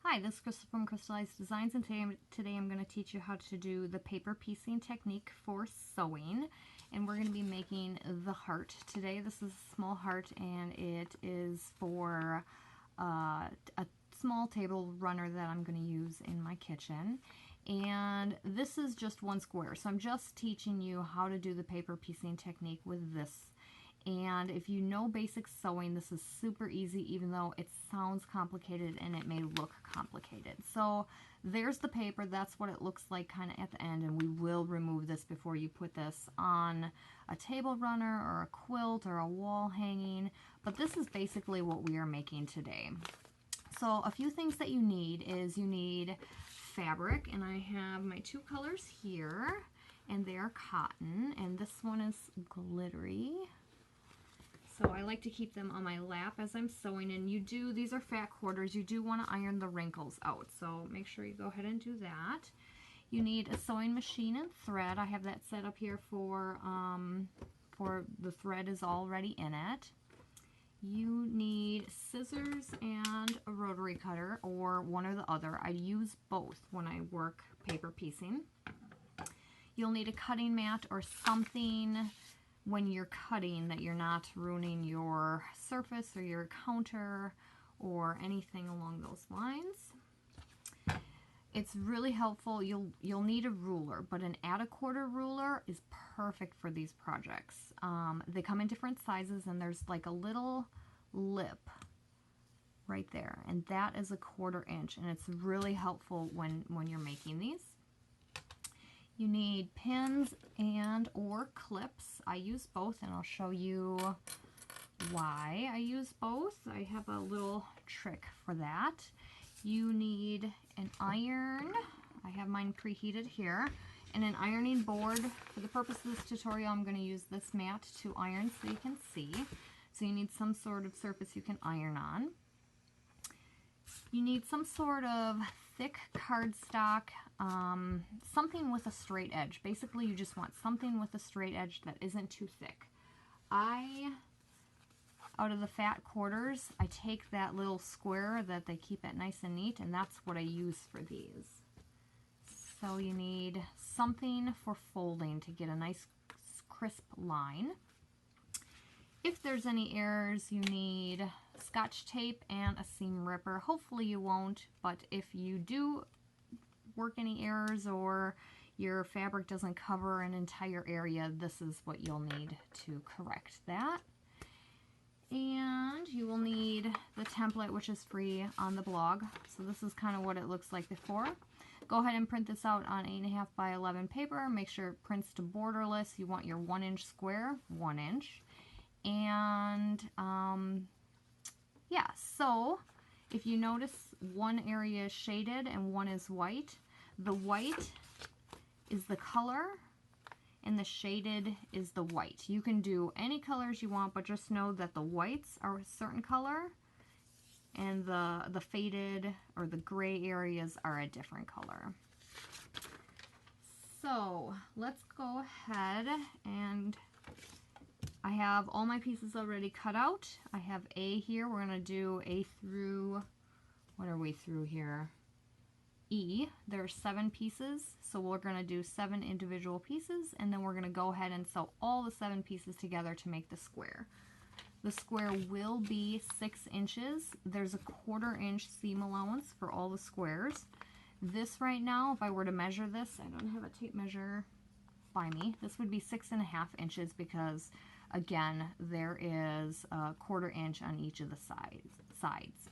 Hi, this is Crystal from Crystallized Designs, and today I'm going to teach you how to do the paper piecing technique for sewing. And we're going to be making the heart today. This is a small heart, and it is for a small table runner that I'm going to use in my kitchen. And this is just one square, so I'm just teaching you how to do the paper piecing technique with this. And if you know basic sewing, this is super easy, even though it sounds complicated and it may look complicated. So there's the paper. That's what it looks like kind of at the end, and we will remove this before you put this on a table runner or a quilt or a wall hanging. But this is basically what we are making today. So a few things that you need is you need fabric, and I have my two colors here, and they are cotton, and this one is glittery. So I like to keep them on my lap as I'm sewing, and these are fat quarters, you do want to iron the wrinkles out, so make sure you go ahead and do that. You need a sewing machine and thread. I have that set up here for the thread is already in it. You need scissors and a rotary cutter, or one or the other. I use both when I work paper piecing. You'll need a cutting mat or something when you're cutting that you're not ruining your surface or your counter or anything along those lines. It's really helpful. You'll need a ruler, but an add-a-quarter ruler is perfect for these projects. They come in different sizes, and there's like a little lip right there, and that is a 1/4 inch, and it's really helpful when you're making these. You need pins and or clips. I use both, and I'll show you why I use both. I have a little trick for that. You need an iron. I have mine preheated here, and an ironing board. For the purpose of this tutorial, I'm going to use this mat to iron so you can see. So you need some sort of surface you can iron on. You need some sort of thick cardstock, something with a straight edge. Basically, you just want something with a straight edge that isn't too thick. Out of the fat quarters, I take that little square that they keep it nice and neat, and that's what I use for these. So you need something for folding to get a nice crisp line. If there's any errors, you need Scotch tape and a seam ripper. Hopefully you won't, but if you do work any errors or your fabric doesn't cover an entire area, this is what you'll need to correct that. And you will need the template, which is free on the blog. So this is kind of what it looks like before. Go ahead and print this out on 8.5 by 11 paper. Make sure it prints to borderless. You want your 1-inch square, 1 inch. And yeah, so if you notice, one area is shaded and one is white. The white is the color, and the shaded is the white. You can do any colors you want, but just know that the whites are a certain color, and the faded or the gray areas are a different color. So let's go ahead, and I have all my pieces already cut out. I have A here. We're going to do A through, what are we through here? E. There are 7 pieces, so we're going to do 7 individual pieces, and then we're going to go ahead and sew all the 7 pieces together to make the square. The square will be 6 inches. There's a 1/4 inch seam allowance for all the squares. This right now, if I were to measure this, I don't have a tape measure by me, this would be 6.5 inches because again, there is a 1/4 inch on each of the sides.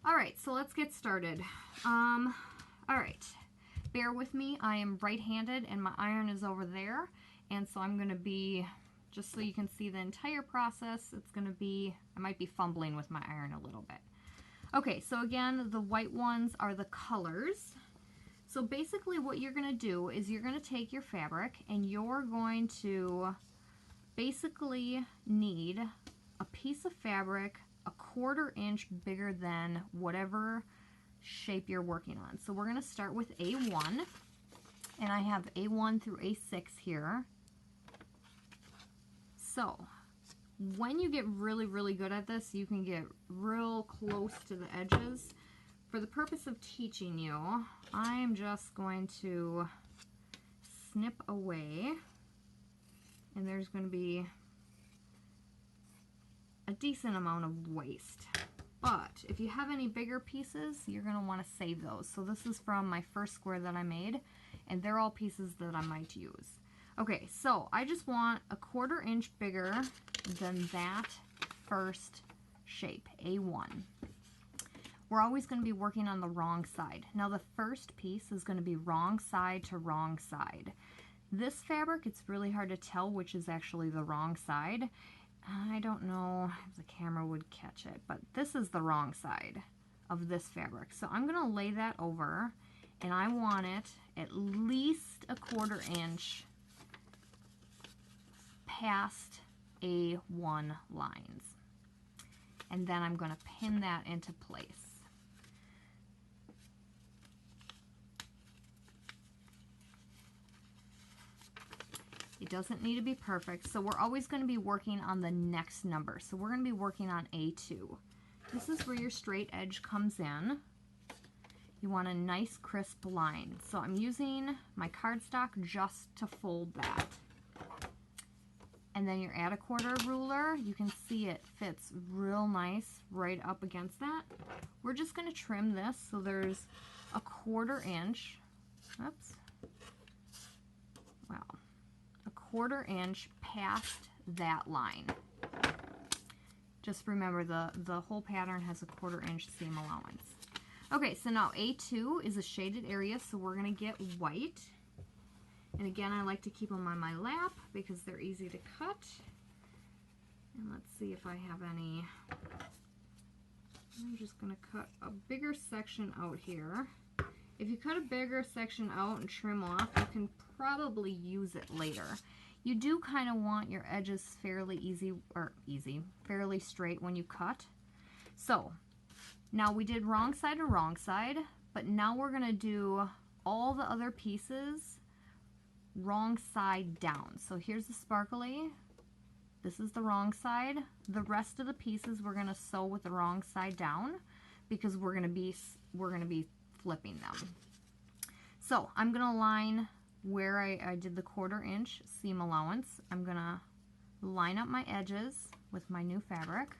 All right, so let's get started. All right, bear with me. I am right-handed and my iron is over there, and so I'm going to be, just so you can see the entire process, it's going to be, I might be fumbling with my iron a little bit. Okay, so again, the white ones are the colors. So basically what you're going to do is you're going to take your fabric and you're going to basically need a piece of fabric a 1/4 inch bigger than whatever shape you're working on. So we're going to start with A1, and I have A1 through A6 here. So when you get really, really good at this, you can get real close to the edges. for the purpose of teaching you, I'm just going to snip away, and there's going to be a decent amount of waste. But if you have any bigger pieces, you're going to want to save those. So this is from my first square that I made, and they're all pieces that I might use. Okay, so I just want a 1/4 inch bigger than that first shape, A1. We're always going to be working on the wrong side. Now the first piece is going to be wrong side to wrong side. This fabric, it's really hard to tell which is actually the wrong side. I don't know if the camera would catch it, but this is the wrong side of this fabric. So I'm going to lay that over, and I want it at least a 1/4 inch past A1 lines. And then I'm going to pin that into place. It doesn't need to be perfect, so we're always going to be working on the next number. So we're going to be working on A2. This is where your straight edge comes in. You want a nice crisp line. So I'm using my cardstock just to fold that. And then your add a 1/4 ruler, you can see it fits real nice right up against that. We're just going to trim this so there's a 1/4 inch. Oops. Wow. A 1/4 inch past that line. Just remember the whole pattern has a 1/4 inch seam allowance. Okay, so now A2 is a shaded area, so we're going to get white. And again, I like to keep them on my lap because they're easy to cut. And let's see if I have any. I'm just going to cut a bigger section out here. If you cut a bigger section out and trim off, you can probably use it later. You do kind of want your edges fairly fairly straight when you cut. So now we did wrong side to wrong side, but now we're going to do all the other pieces wrong side down. So here's the sparkly. This is the wrong side. The rest of the pieces we're going to sew with the wrong side down because we're going to be flipping them. So I'm going to line where I did the 1/4 inch seam allowance. I'm going to line up my edges with my new fabric,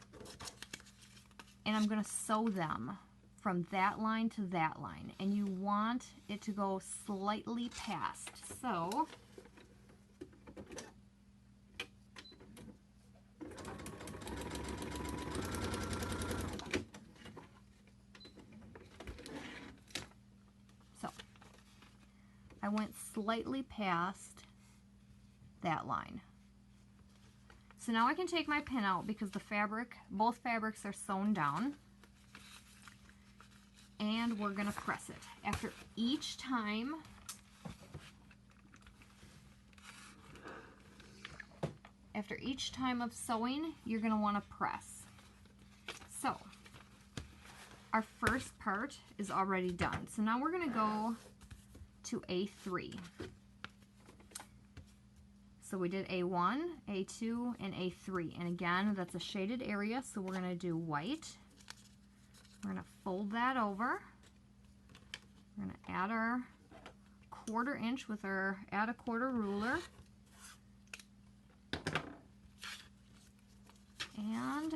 and I'm going to sew them from that line to that line, and you want it to go slightly past. So I went slightly past that line. So now I can take my pin out because the fabric, both fabrics are sewn down. And we're going to press it. After each time of sewing, you're going to want to press. So our first part is already done. So now we're going to go to A3. So we did A1, A2, and A3. And again, that's a shaded area, so we're going to do white. We're going to fold that over. We're going to add our 1/4 inch with our add a 1/4 ruler. And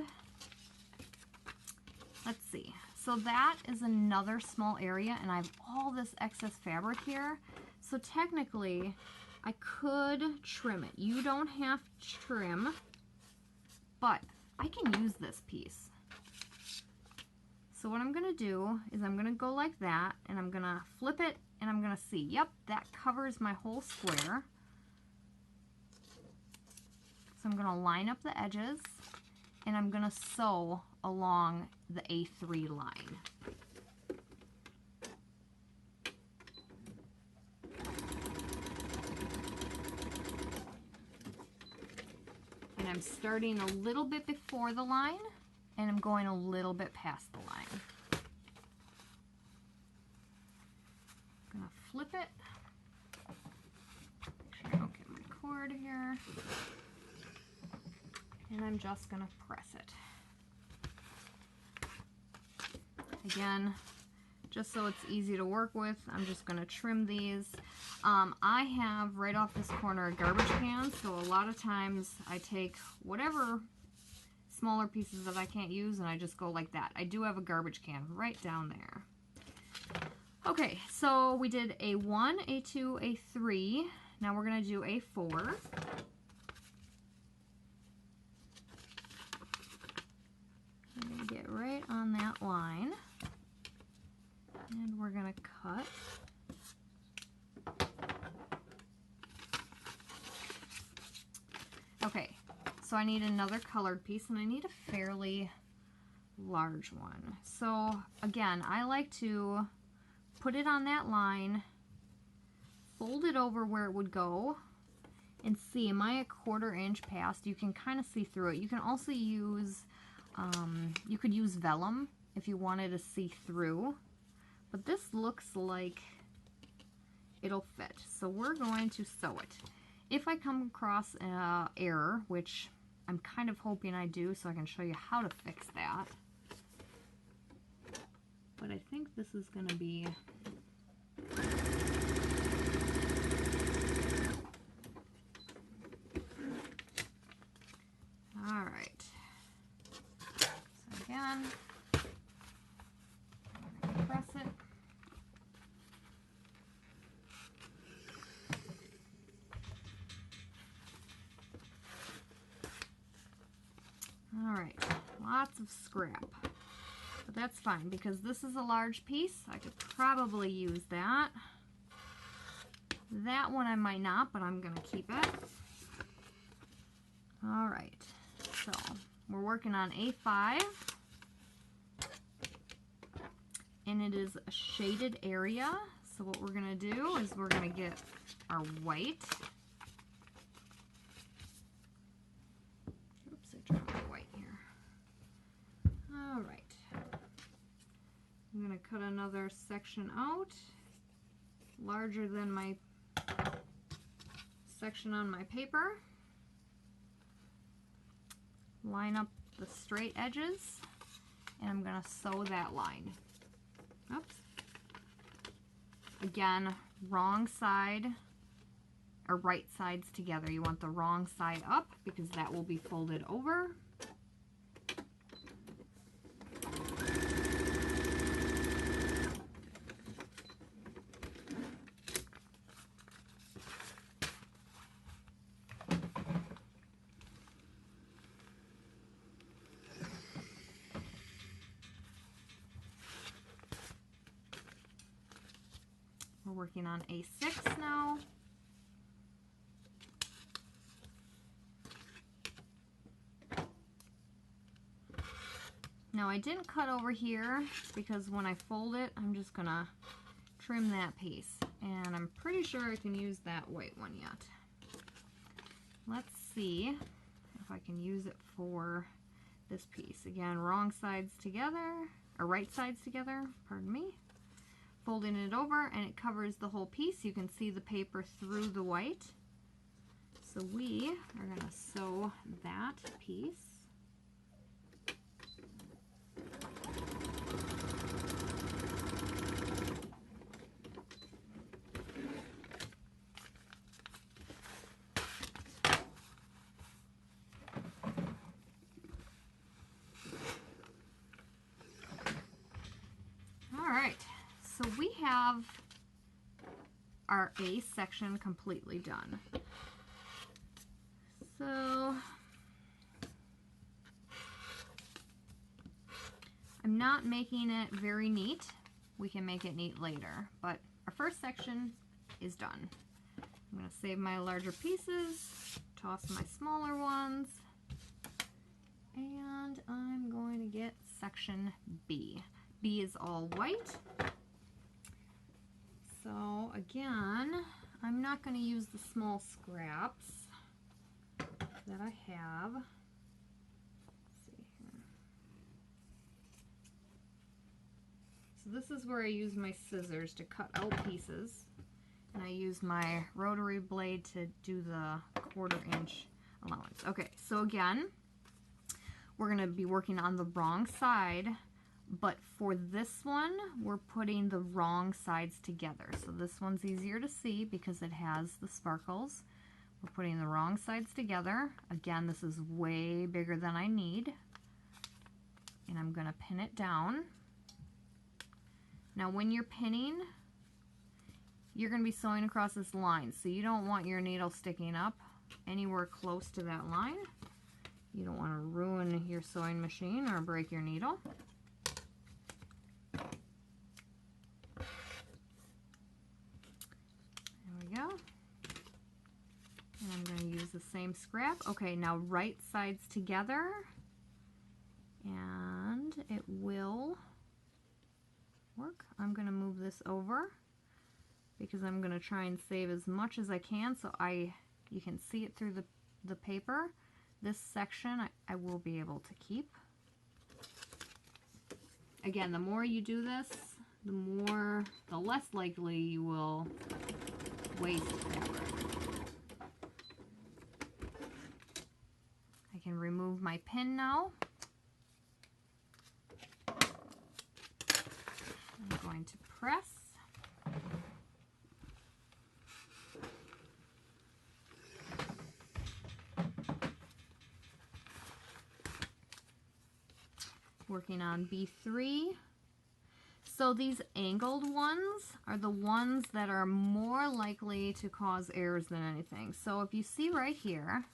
let's see. So that is another small area, and I have all this excess fabric here. So technically, I could trim it. You don't have to trim, but I can use this piece. So what I'm going to do is I'm going to go like that, and I'm going to flip it, and I'm going to see, yep, that covers my whole square. So I'm going to line up the edges, and I'm going to sew along the A3 line. And I'm starting a little bit before the line, and I'm going a little bit past the line. I'm going to flip it. Make sure I don't get my cord here. And I'm just going to press it. Again, just so it's easy to work with, I'm just going to trim these. I have right off this corner a garbage can, so a lot of times I take whatever smaller pieces that I can't use and I just go like that. I do have a garbage can right down there. Okay, so we did a 1, a 2, a 3. Now we're going to do a 4. I'm going to get right on that line. And we're going to cut. Okay, so I need another colored piece, and I need a fairly large one. So again, I like to put it on that line, fold it over where it would go, and see, am I a 1/4 inch past? You can kind of see through it. You can also use, you could use vellum if you wanted to see through, but this looks like it'll fit. So we're going to sew it. If I come across an error, which I'm kind of hoping I do, so I can show you how to fix that. But I think this is going to be all right. So again, I'm going to press it. All right, lots of scrap. But that's fine because this is a large piece. I could probably use that. That one I might not, but I'm going to keep it. All right, so we're working on A5. And it is a shaded area. So what we're going to do is we're going to get our white. Oops, I dropped my white here. All right. I'm going to cut another section out, larger than my section on my paper. Line up the straight edges, and I'm going to sew that line. Oops. Again, wrong side, or right sides together. You want the wrong side up because that will be folded over. We're working on A6 now. Now I didn't cut over here because when I fold it, I'm just gonna trim that piece. And I'm pretty sure I can use that white one yet. Let's see if I can use it for this piece. Again, wrong sides together, or right sides together, pardon me. Folding it over, and it covers the whole piece. You can see the paper through the white. So we are going to sew that piece. All right. So we have our A section completely done. So I'm not making it very neat. We can make it neat later, but our first section is done. I'm going to save my larger pieces, toss my smaller ones, and I'm going to get section B. B is all white. So again, I'm not going to use the small scraps that I have. Let's see here. So this is where I use my scissors to cut out pieces, and I use my rotary blade to do the 1/4 inch allowance. Okay, so again, we're going to be working on the wrong side But for this one, we're putting the wrong sides together. So this one's easier to see because it has the sparkles. We're putting the wrong sides together. Again, this is way bigger than I need. And I'm going to pin it down. Now when you're pinning, you're going to be sewing across this line. So you don't want your needle sticking up anywhere close to that line. You don't want to ruin your sewing machine or break your needle. And I'm going to use the same scrap. Okay, now right sides together, and it will work. I'm going to move this over because I'm going to try and save as much as I can so you can see it through the paper. This section I will be able to keep. Again, the more you do this, the less likely you will waste fabric. I can remove my pin now. I'm going to press. Working on B3. So these angled ones are the ones that are more likely to cause errors than anything. So if you see right here,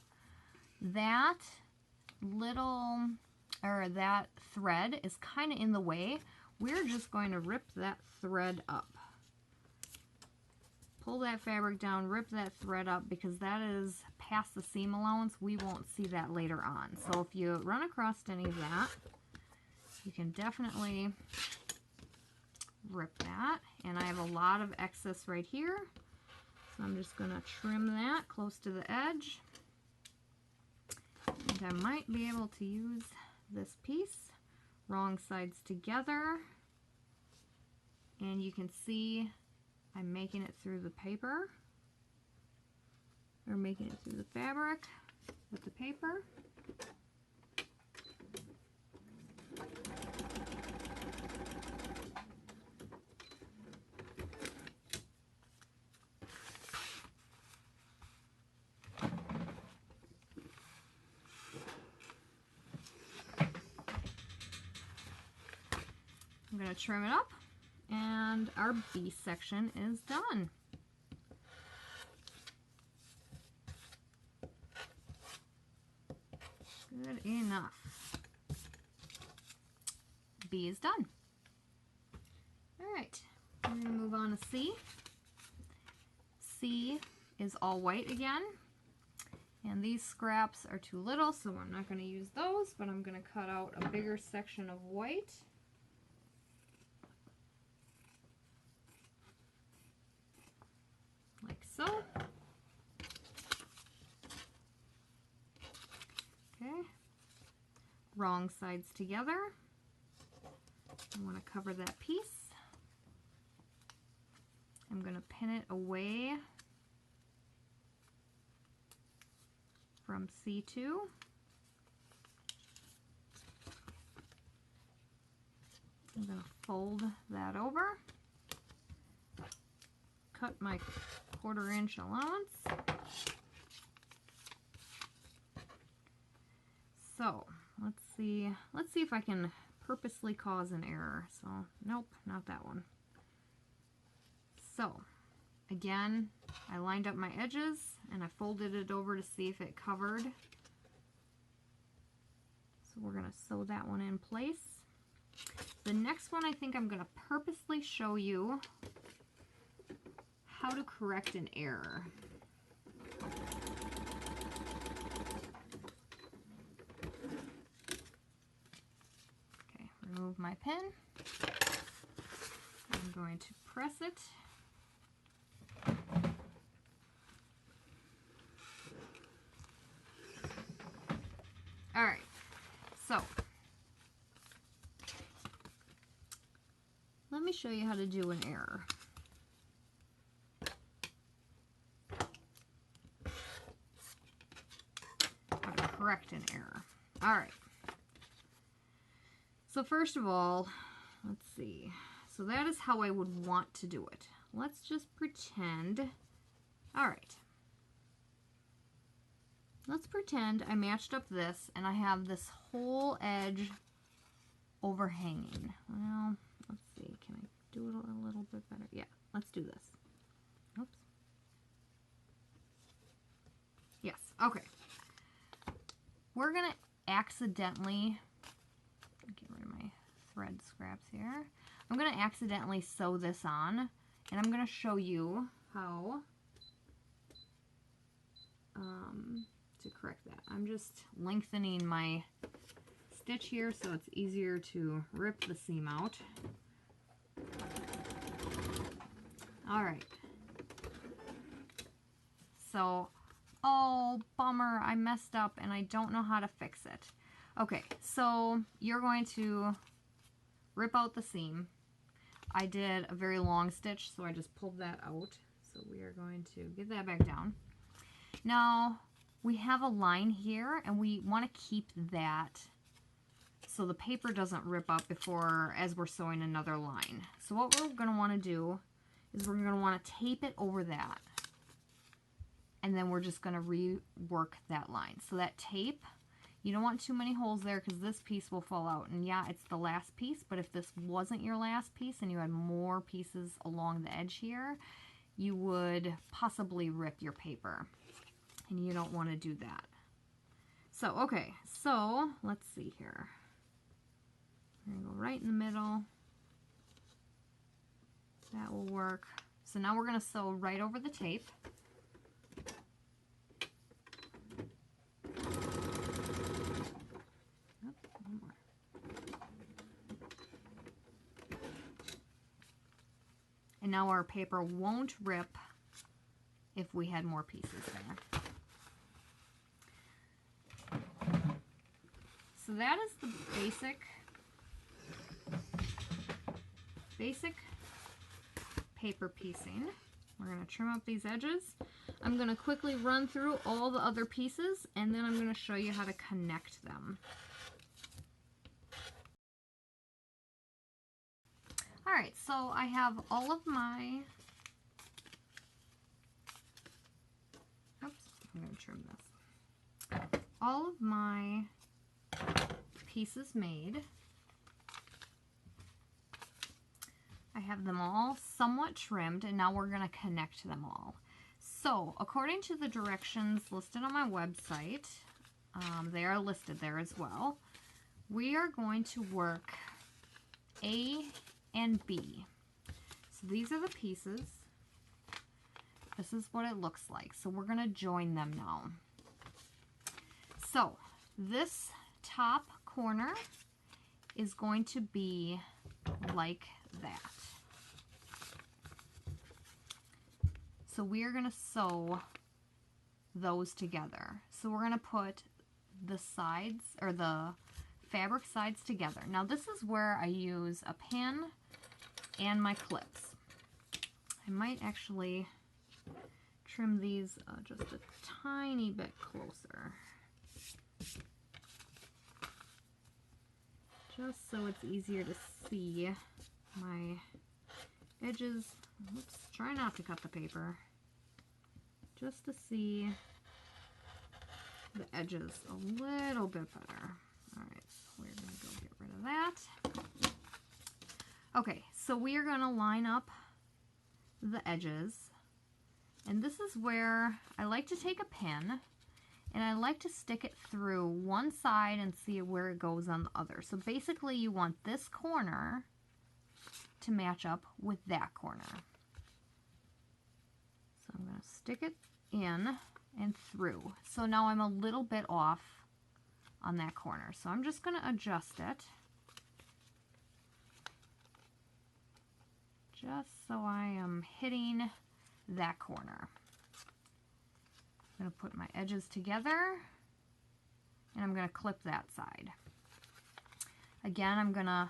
that that thread is kind of in the way. We're just going to rip that thread up. Pull that fabric down, rip that thread up, because that is past the seam allowance. We won't see that later on. So if you run across any of that, you can definitely rip that. And I have a lot of excess right here, so I'm just going to trim that close to the edge. And I might be able to use this piece. Wrong sides together. And you can see I'm making it through the paper. Or making it through the fabric with the paper. I'm going to trim it up, and our B section is done. Good enough. B is done. All right, we're going to move on to C. C is all white again, and these scraps are too little, so I'm not going to use those, but I'm going to cut out a bigger section of white. Like so. Okay. Wrong sides together. I want to cover that piece. I'm going to pin it away from C2. I'm going to fold that over. Cut my 1/4 inch allowance. So let's see if I can purposely cause an error. So nope, not that one. So again, I lined up my edges and I folded it over to see if it covered. So we're going to sew that one in place. The next one, I think I'm going to purposely show you how to correct an error. Okay, remove my pin. I'm going to press it. All right, so let me show you how to do an error. How to correct an error. All right. So first of all, let's see. So that is how I would want to do it. Let's just pretend. All right. Let's pretend I matched up this and I have this whole edge overhanging. Well, let's see. Can I do it a little bit better? Yeah, let's do this. Oops. Yes, okay. We're going to accidentally, get rid of my thread scraps here. I'm going to accidentally sew this on, and I'm going to show you how to correct that. I'm just lengthening my stitch here so it's easier to rip the seam out. All right. So, oh, bummer, I messed up and I don't know how to fix it. Okay, so you're going to rip out the seam. I did a very long stitch, so I just pulled that out. So we are going to get that back down. Now, we have a line here, and we want to keep that so the paper doesn't rip up as we're sewing another line. So what we're going to want to do is we're going to want to tape it over that. And then we're just going to rework that line. So that tape, you don't want too many holes there because this piece will fall out. And yeah, it's the last piece, but if this wasn't your last piece and you had more pieces along the edge here, you would possibly rip your paper. And you don't want to do that. So, okay, so let's see here. We're going to go right in the middle. That will work. So now we're going to sew right over the tape. One more. And now our paper won't rip if we had more pieces there. So that is the basic paper piecing. We're going to trim up these edges. I'm going to quickly run through all the other pieces and then I'm going to show you how to connect them. Alright, so I have all of my, oops, I'm going to trim this. All of my pieces made. I have them all somewhat trimmed and now we're going to connect them all. So according to the directions listed on my website, they are listed there as well, we are going to work A and B. So these are the pieces. This is what it looks like. So we're going to join them now. So this top corner is going to be like that. So we are going to sew those together. So we're going to put the sides or the fabric sides together. Now this is where I use a pin and my clips. I might actually trim these just a tiny bit closer. Just so it's easier to see my edges. Oops, try not to cut the paper. Just to see the edges a little bit better. Alright, so we're going to go get rid of that. Okay, so we are going to line up the edges. And this is where I like to take a pin and I like to stick it through one side and see where it goes on the other. So basically you want this corner to match up with that corner. So I'm going to stick it in and through. So now I'm a little bit off on that corner. So I'm just going to adjust it just so I am hitting that corner. I'm going to put my edges together and I'm going to clip that side. Again, I'm going to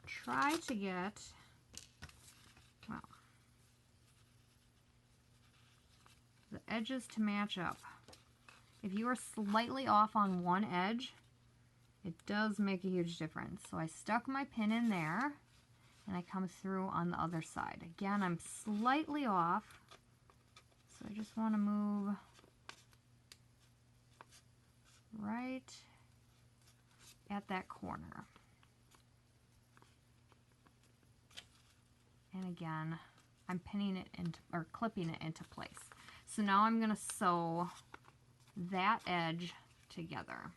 try to get, well, the edges to match up. If you are slightly off on one edge, It does make a huge difference. So I stuck my pin in there and I come through on the other side. Again, I'm slightly off. So I just want to move right at that corner. And again, I'm pinning it into, or clipping it into place. So now I'm going to sew that edge together.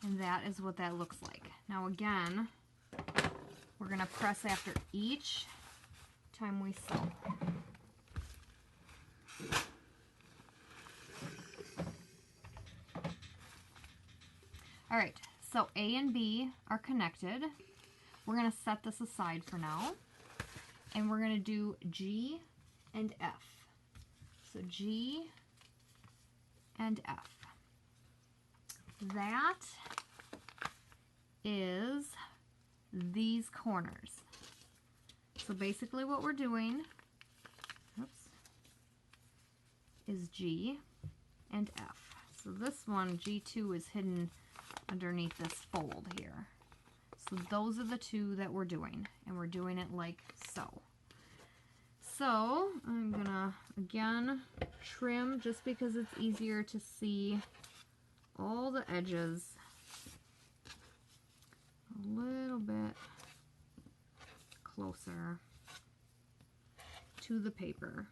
And that is what that looks like. Now again, we're going to press after each time we sew. All right, so A and B are connected. We're going to set this aside for now. And we're going to do G and F. So G and F. That is these corners. So basically what we're doing, oops, is G and F. So this one, G2, is hidden underneath this fold here. So those are the two that we're doing, and we're doing it like so. So I'm gonna, again, trim just because it's easier to see all the edges a little bit closer to the paper.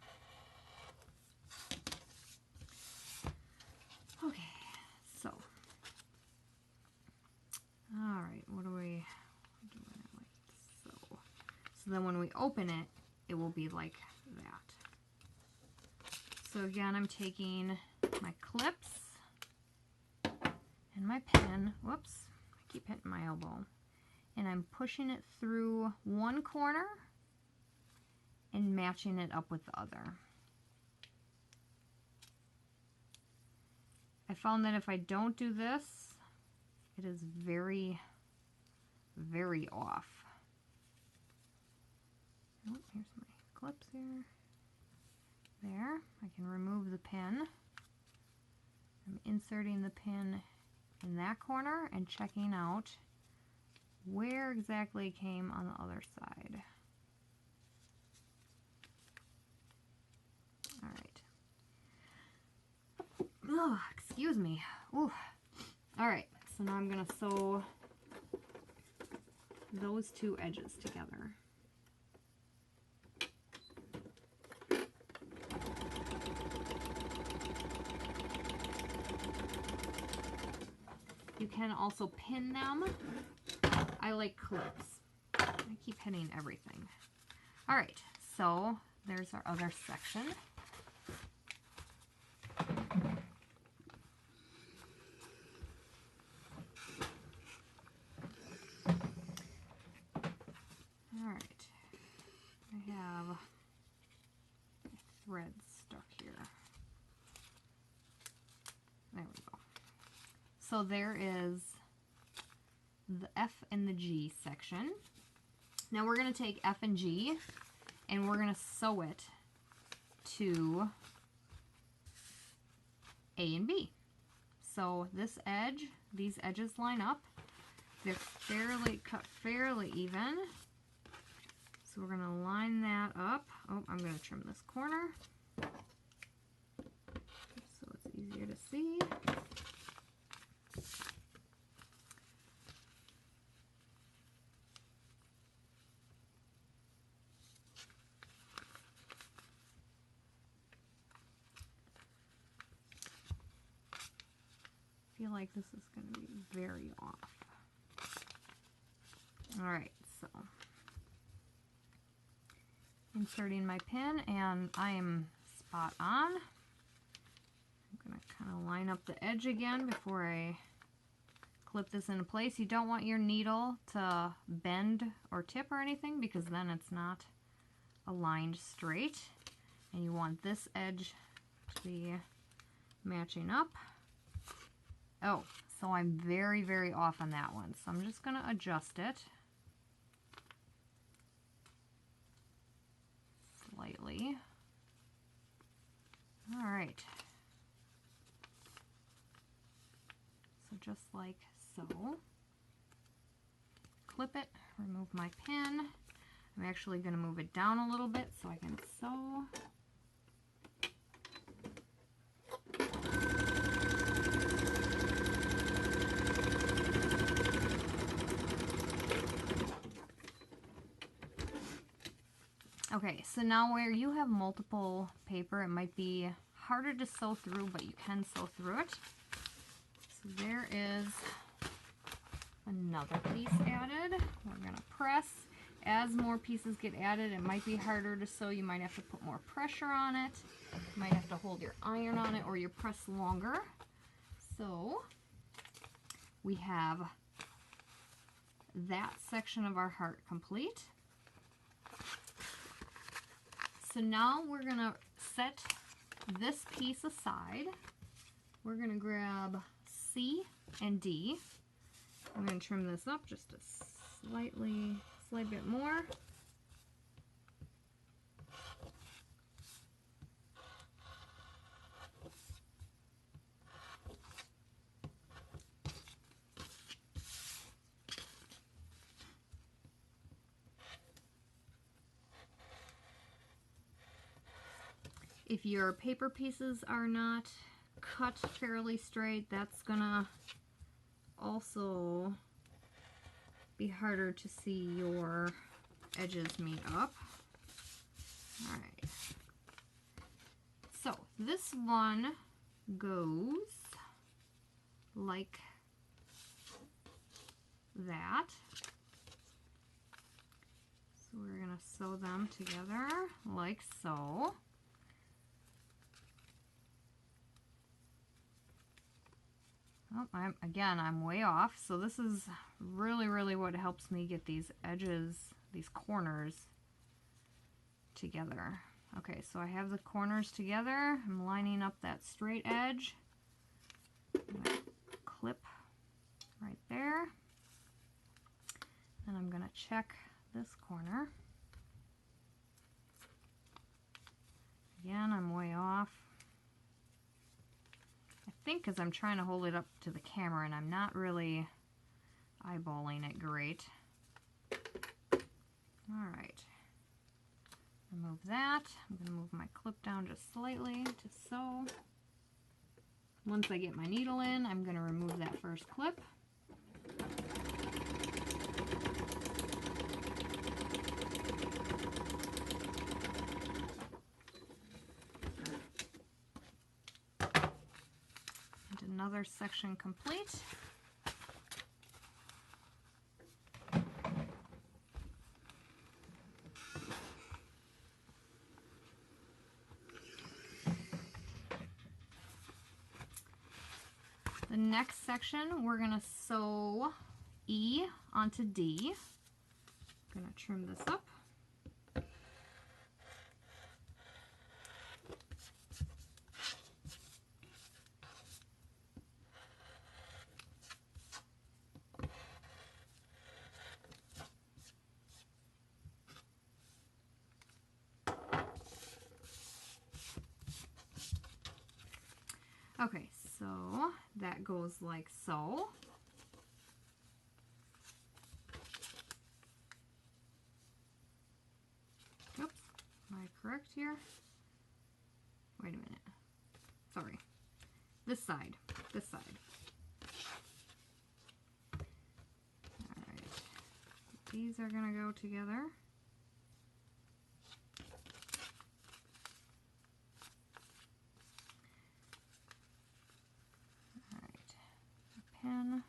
Okay, so, all right, what do we do it like so? So then when we open it, it will be like that. So again, I'm taking my clips and my pen, whoops, I keep hitting my elbow, and I'm pushing it through one corner and matching it up with the other. I found that if I don't do this, it is very, very off. Oh, here's my clips here. There, I can remove the pin. I'm inserting the pin in that corner and checking out where exactly it came on the other side. All right. Oh, excuse me. Ooh. All right, so now I'm gonna sew those two edges together. You can also pin them. I like clips. I keep hitting everything. All right, so there's our other section. All right, I have threads stuck here. There we go. So there is the F and the G section. Now we're going to take F and G and we're going to sew it to A and B. So this edge, these edges line up. They're cut fairly even. So we're going to line that up. Oh, I'm going to trim this corner so it's easier to see. I feel like this is going to be very off. All right, so inserting my pin, and I am spot on. I'm going to kind of line up the edge again before I clip this into place. You don't want your needle to bend or tip or anything, because then it's not aligned straight, and you want this edge to be matching up. Oh, So I'm very, very off on that one. So I'm just going to adjust it slightly. All right. So just like so. Clip it, remove my pin. I'm actually going to move it down a little bit so I can sew. Okay, so now where you have multiple paper, it might be harder to sew through, but you can sew through it. So there is another piece added. We're going to press. As more pieces get added, it might be harder to sew. You might have to put more pressure on it. You might have to hold your iron on it or your press longer. So we have that section of our heart complete. So now we're going to set this piece aside. We're going to grab C and D. I'm going to trim this up just a slight bit more. If your paper pieces are not cut fairly straight, that's gonna also be harder to see your edges meet up. All right. So this one goes like that. So we're gonna sew them together like so. Oh, I'm way off. So this is really what helps me get these edges, these corners together. Okay, so I have the corners together. I'm lining up that straight edge. I'm gonna clip right there. Then I'm gonna check this corner. Again, I'm way off. I think because I'm trying to hold it up to the camera and I'm not really eyeballing it great. All right. Remove that. I'm going to move my clip down just slightly to sew. Once I get my needle in, I'm going to remove that first clip. And another section complete. The next section, we're going to sew E onto D. I'm going to trim this up. Okay, so that goes like so. Oops, am I correct here? Wait a minute. Sorry. This side. This side. Alright. These are going to go together. Pen.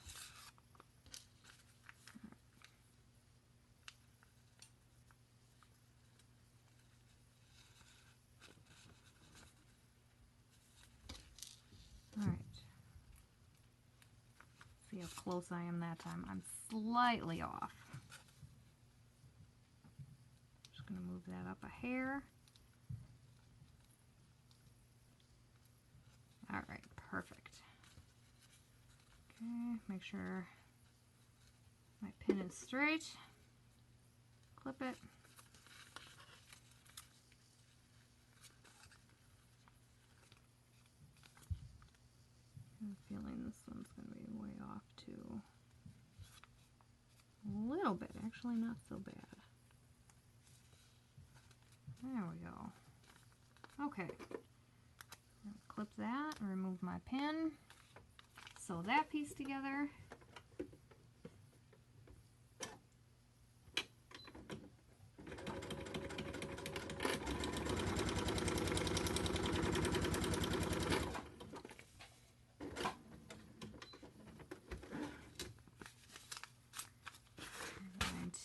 All right. See how close I am that time. I'm slightly off. Just going to move that up a hair. All right, perfect. Okay. make sure my pin is straight. Clip it. I'm feeling this one's going to be way off too. A little bit, actually not so bad. There we go. Okay. Clip that and remove my pin. Sew that piece together.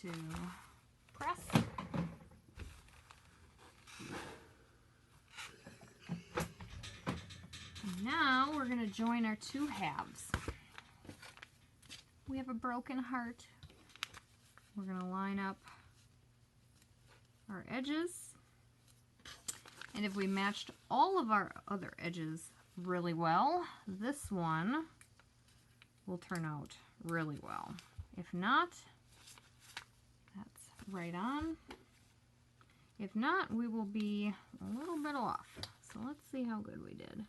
To press. And now we're going to join our two halves. We have a broken heart. We're going to line up our edges. And if we matched all of our other edges really well, this one will turn out really well. If not, right on. If not, we will be a little bit off. So let's see how good we did.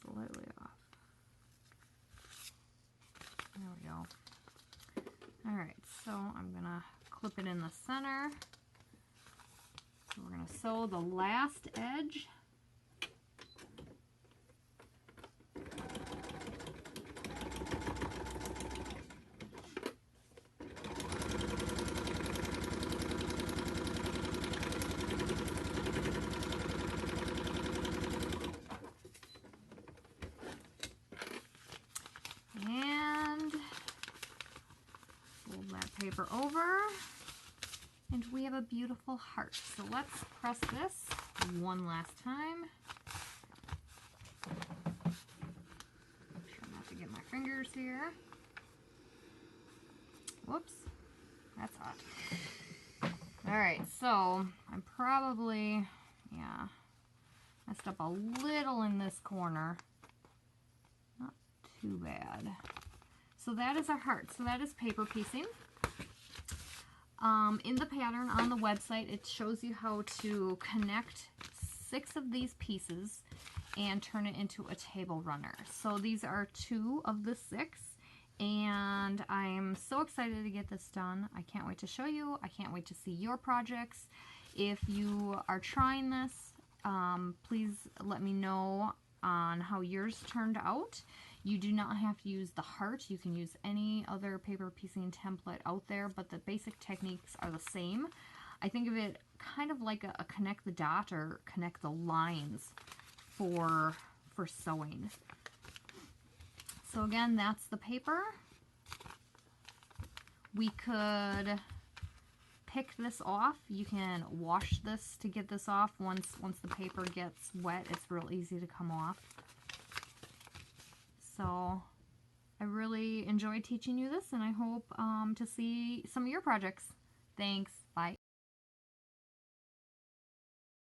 Slightly off. There we go. Alright, so I'm going to clip it in the center. So we're going to sew the last edge. Paper over, and we have a beautiful heart. So let's press this one last time. Make sure not to get my fingers here. Whoops, that's hot. Alright, so I'm probably, messed up a little in this corner. Not too bad. So that is our heart. So that is paper piecing. In the pattern on the website, it shows you how to connect 6 of these pieces and turn it into a table runner. So these are 2 of the 6, and I'm so excited to get this done. I can't wait to show you. I can't wait to see your projects. If you are trying this, please let me know on how yours turned out. You do not have to use the heart. You can use any other paper piecing template out there, but the basic techniques are the same. I think of it kind of like a connect the dot or connect the lines for sewing. So again, that's the paper. We could pick this off. You can wash this to get this off. Once the paper gets wet, it's real easy to come off. So I really enjoyed teaching you this, and I hope to see some of your projects. Thanks.